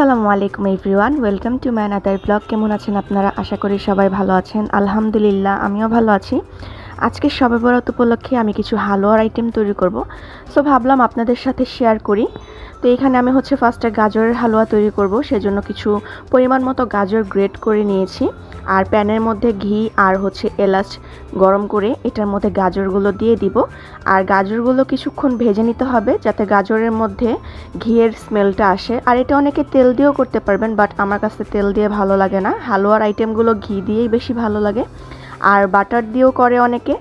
আসসালামু আলাইকুম everyone, welcome to my another blog. কেমন আছেন আপনারা? আশা করি সবাই ভালো আছেন। আলহামদুলিল্লাহ, আমিও ভালো আছি। আজকে শবে বরাত উপলক্ষে আমি কিছু হালুয়ার আইটেম তৈরি করব, সো ভাবলাম আপনাদের সাথে শেয়ার করি। তো এখানে আমি ফার্স্টে গাজরের হালুয়া তৈরি করব, সেজন্য কিছু পরিমাণ মতো গাজর গ্রেট করে নিয়েছি। আর প্যানের মধ্যে ঘি আর এলাচ গরম করে এটার মধ্যে গাজরগুলো দিয়ে দিব। আর গাজরগুলো কিছুক্ষণ ভেজে নিতে হবে যাতে গাজরের মধ্যে ঘিয়ের স্মেলটা আসে। আর এটা অনেকে তেল দিয়েও করতে পারবেন, বাট আমার কাছে তেল দিয়ে ভালো লাগে না। হালুয়ার আইটেমগুলো ঘি দিয়েই বেশি ভালো লাগে, আর বাটার দিয়েও করে অনেকে।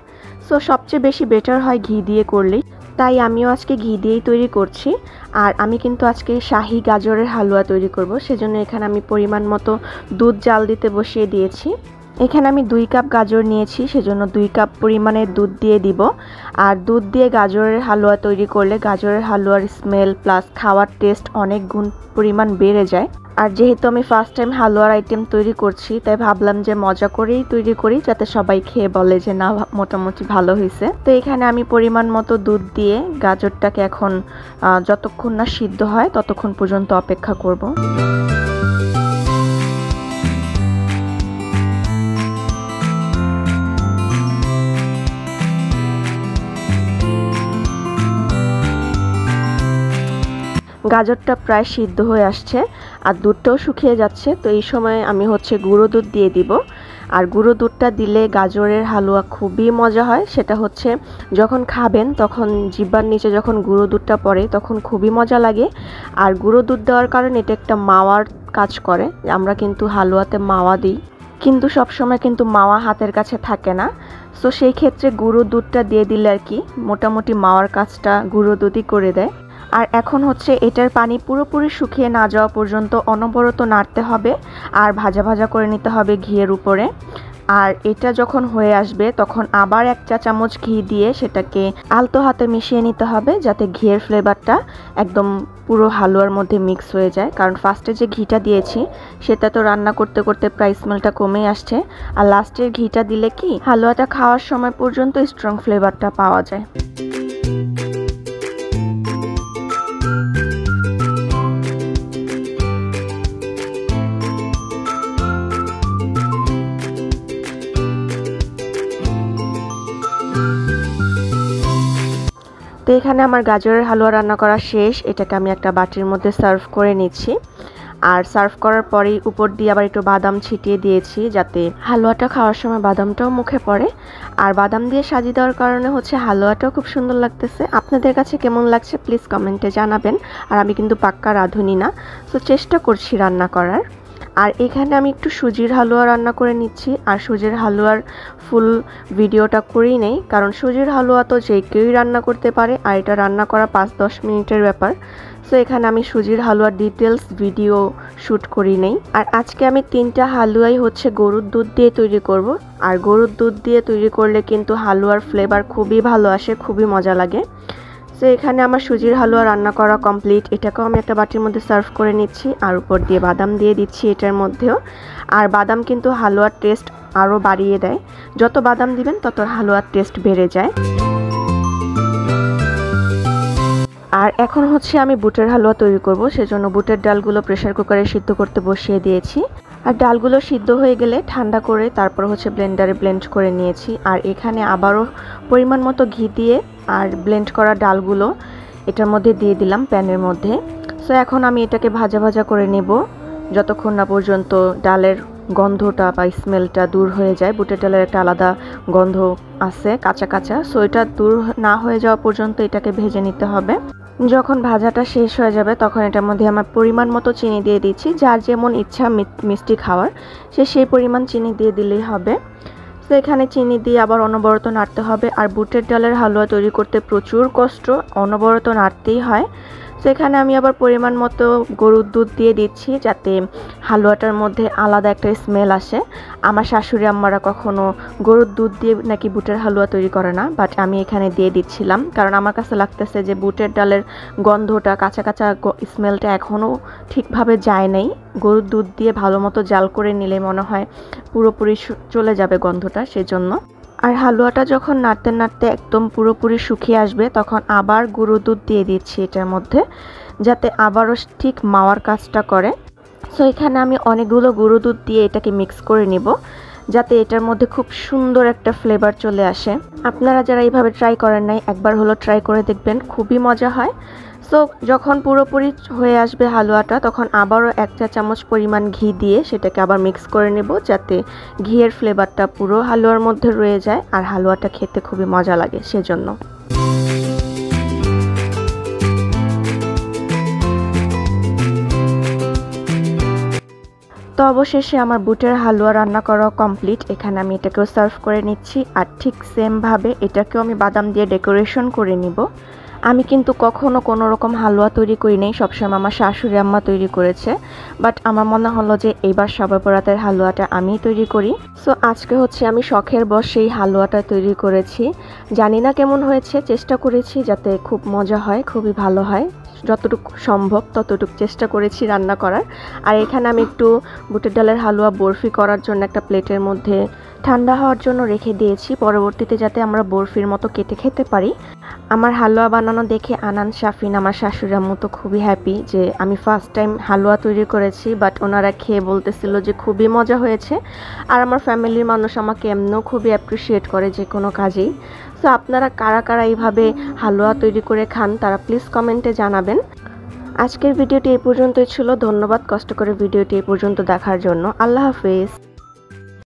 সো সবচেয়ে বেশি বেটার হয় ঘি দিয়ে করলেই, তাই আমিও আজকে ঘি দিয়েই তৈরি করছি। আর আমি কিন্তু আজকে শাহি গাজরের হালুয়া তৈরি করব, সেজন্য এখানে আমি পরিমাণ মতো দুধ জাল দিতে বসিয়ে দিয়েছি। এখানে আমি 2 কাপ গাজর নিয়েছি, সেজন্য 2 কাপ পরিমাণে দুধ দিয়ে দিব। আর দুধ দিয়ে গাজরের হালুয়া তৈরি করলে গাজরের হালুয়ার স্মেল প্লাস খাওয়ার টেস্ট অনেক গুণ পরিমাণ বেড়ে যায়। আর যেহেতু আমি ফার্স্ট টাইম হালুয়ার আইটেম তৈরি করছি, তাই ভাবলাম যে মজা করেই তৈরি করি, যাতে সবাই খেয়ে বলে যে না, মোটামুটি ভালো হয়েছে। তো এখানে আমি পরিমাণ মতো দুধ দিয়ে গাজরটাকে এখন যতক্ষণ না সিদ্ধ হয় ততক্ষণ পর্যন্ত অপেক্ষা করব। গাজরটা প্রায় সিদ্ধ হয়ে আসছে আর দুধটাও শুকিয়ে যাচ্ছে। তো এই সময় আমি গুঁড়ো দুধ দিয়ে দিব। আর গুঁড়ো দুধটা দিলে গাজরের হালুয়া খুবই মজা হয়। সেটা যখন খাবেন তখন জিহ্বার নিচে যখন গুঁড়ো দুধটা পড়ে তখন খুবই মজা লাগে। আর গুঁড়ো দুধ দেওয়ার কারণে এটা একটা মাওয়ার কাজ করে। আমরা কিন্তু হালুয়াতে মাওয়া দিই, কিন্তু সবসময় কিন্তু মাওয়া হাতের কাছে থাকে না। সো সেই ক্ষেত্রে গুঁড়ো দুধটা দিয়ে দিলে আর কি মোটামুটি মাওয়ার কাজটা গুঁড়ো দুধই করে দেয়। আর এখন এটার পানি পুরোপুরি শুকিয়ে না যাওয়া পর্যন্ত অনবরত নাড়তে হবে আর ভাজা ভাজা করে নিতে হবে ঘিয়ের উপরে। আর এটা যখন হয়ে আসবে তখন আবার 1 চা চামচ ঘি দিয়ে সেটাকে আলতো হাতে মিশিয়ে নিতে হবে, যাতে ঘিয়ের ফ্লেভারটা একদম পুরো হালুয়ার মধ্যে মিক্স হয়ে যায়। কারণ ফার্স্টে যে ঘিটা দিয়েছি সেটা তো রান্না করতে করতে প্রায় স্মেলটা কমে আসছে, আর লাস্টের ঘিটা দিলে কি হালুয়াটা খাওয়ার সময় পর্যন্ত স্ট্রং ফ্লেভারটা পাওয়া যায়। তো এখানে আমার গাজরের হালুয়া রান্না করা শেষ। এটাকে আমি একটা বাটির মধ্যে সার্ভ করে নিচ্ছি। আর সার্ভ করার পরেই উপর দিয়ে আবার একটু বাদাম ছিটিয়ে দিয়েছি, যাতে হালুয়াটা খাওয়ার সময় বাদামটাও মুখে পড়ে। আর বাদাম দিয়ে সাজিয়ে দেওয়ার কারণে হালুয়াটাও খুব সুন্দর লাগতেছে। আপনাদের কাছে কেমন লাগছে প্লিজ কমেন্টে জানাবেন। আর আমি কিন্তু পাক্কা রাঁধুনি না, সো চেষ্টা করছি রান্না করার। আর এখানে আমি একটু সুজির হালুয়া রান্না করে নিচ্ছি। আর সুজির হালুয়ার ফুল ভিডিওটা করেই নেই, কারণ সুজির হালুয়া তো যে কেউই রান্না করতে পারে, আর এটা রান্না করা 5-10 মিনিটের ব্যাপার। সো এখানে আমি সুজির হালুয়ার ডিটেলস ভিডিও শ্যুট করি নেই। আর আজকে আমি 3টা হালুয়াই গরুর দুধ দিয়ে তৈরি করব। আর গরুর দুধ দিয়ে তৈরি করলে কিন্তু হালুয়ার ফ্লেভার খুবই ভালো আসে, খুবই মজা লাগে। তো এখানে আমার সুজির হালুয়া রান্না করা কমপ্লিট। এটাকেও আমি একটা বাটির মধ্যে সার্ভ করে নিচ্ছি। আর উপর দিয়ে বাদাম দিয়ে দিচ্ছি এটার মধ্যেও। আর বাদাম কিন্তু হালুয়ার টেস্ট আরও বাড়িয়ে দেয়, যত বাদাম দিবেন তত হালুয়ার টেস্ট বেড়ে যায়। আর এখন আমি বুটের হালুয়া তৈরি করব, সেজন্য বুটের ডালগুলো প্রেসার কুকারে সিদ্ধ করতে বসিয়ে দিয়েছি। আর ডালগুলো সিদ্ধ হয়ে গেলে ঠান্ডা করে তারপর ব্লেন্ডারে ব্লেন্ড করে নিয়েছি। আর এখানে আবারও পরিমাণ মতো ঘি দিয়ে আর ব্লেন্ড করা ডালগুলো এটার মধ্যে দিয়ে দিলাম প্যানের মধ্যে। সো এখন আমি এটাকে ভাজা ভাজা করে নেব যতক্ষণ না পর্যন্ত ডালের গন্ধটা বা স্মেলটা দূর হয়ে যায়। বুটের ডালের একটা আলাদা গন্ধ আছে, কাঁচা কাঁচা। সো এটা দূর না হয়ে যাওয়া পর্যন্ত এটাকে ভেজে নিতে হবে। যখন ভাজাটা শেষ হয়ে যাবে তখন এটার মধ্যে আমার পরিমাণ মতো চিনি দিয়ে দিচ্ছি। যার যেমন ইচ্ছা মিষ্টি খাওয়ার সেই পরিমাণ চিনি দিয়ে দিলেই হবে। তো এখানে চিনি দিয়ে আবার অনবরত নাড়তে হবে। আর বুটের ডালের হালুয়া তৈরি করতে প্রচুর কষ্ট, অনবরত নাড়তেই হয়। তো এখানে আমি আবার পরিমাণ মতো গরুর দুধ দিয়ে দিচ্ছি, যাতে হালুয়াটার মধ্যে আলাদা একটা স্মেল আসে। আমার শাশুড়ি আম্মারা কখনো গরুর দুধ দিয়ে নাকি বুটের হালুয়া তৈরি করে না, বাট আমি এখানে দিয়ে দিচ্ছিলাম, কারণ আমার কাছে লাগতেছে যে বুটের ডালের গন্ধটা, কাঁচা কাঁচা স্মেলটা এখনও ঠিকভাবে যায় নাই। গরুর দুধ দিয়ে ভালো মতো জাল করে নিলে মনে হয় পুরোপুরি চলে যাবে গন্ধটা, সেজন্য। আর হালুয়াটা যখন নাড়তে নাড়তে একদম পুরোপুরি শুকিয়ে আসবে তখন আবার গুঁড়ো দুধ দিয়ে দিচ্ছি এটার মধ্যে, যাতে আবারও ঠিক মাওয়ার কাজটা করে। সো এখানে আমি অনেকগুলো গুঁড়ো দুধ দিয়ে এটাকে মিক্স করে নিব, যাতে এটার মধ্যে খুব সুন্দর একটা ফ্লেভার চলে আসে। আপনারা যারা এইভাবে ট্রাই করেন নাই, একবার হলো ট্রাই করে দেখবেন, খুবই মজা হয়। সো যখন পুরোপুরি হয়ে আসবে হালুয়াটা, তখন আবারও 1 চা চামচ পরিমাণ ঘি দিয়ে সেটাকে আবার মিক্স করে নেব, যাতে ঘিয়ের ফ্লেভারটা পুরো হালুয়ার মধ্যে রয়ে যায় আর হালুয়াটা খেতে খুবই মজা লাগে সেজন্য। তো অবশেষে আমার বুটের হালুয়া রান্না করা কমপ্লিট। এখানে আমি এটাকেও সার্ভ করে নিচ্ছি, আর ঠিক সেমভাবে এটাকেও আমি বাদাম দিয়ে ডেকোরেশন করে নিব। আমি কিন্তু কখনো কোনো রকম হালুয়া তৈরি করি নাই, সবসময় আমার শাশুড়ি আম্মা তৈরি করেছে। বাট আমার মনে হলো যে এইবার শবে বরাতের হালুয়াটা আমিই তৈরি করি। সো আজকে হচ্ছে আমি শখের বশে এই হালুয়াটা তৈরি করেছি। জানি না কেমন হয়েছে, চেষ্টা করেছি যাতে খুব মজা হয়, খুবই ভালো হয়। যতটুকু সম্ভব ততটুকু চেষ্টা করেছি রান্না করার। আর এখানে আমি একটু বুটের ডালের হালুয়া বরফি করার জন্য একটা প্লেটের মধ্যে ঠান্ডা হওয়ার জন্য রেখে দিয়েছি, পরবর্তীতে যাতে আমরা বরফির মতো কেটে খেতে পারি। আমার হালুয়া বানানো দেখে আনান, শাফিন, আমার শাশুড়ি আম্মু তো খুবই হ্যাপি যে আমি ফার্স্ট টাইম হালুয়া তৈরি করেছি। বাট ওনারা খেয়ে বলতেছিল যে খুবই মজা হয়েছে। আর আমার ফ্যামিলির মানুষ আমাকে এমনিও খুবই অ্যাপ্রিসিয়েট করে যে কোনো কাজেই। সো আপনারা কারা কারা এইভাবে হালুয়া তৈরি করে খান তারা প্লিজ কমেন্টে জানাবেন। আজকের ভিডিওটি এই পর্যন্তই ছিল। ধন্যবাদ কষ্ট করে ভিডিওটি এই পর্যন্ত দেখার জন্য। আল্লাহ হাফেজ।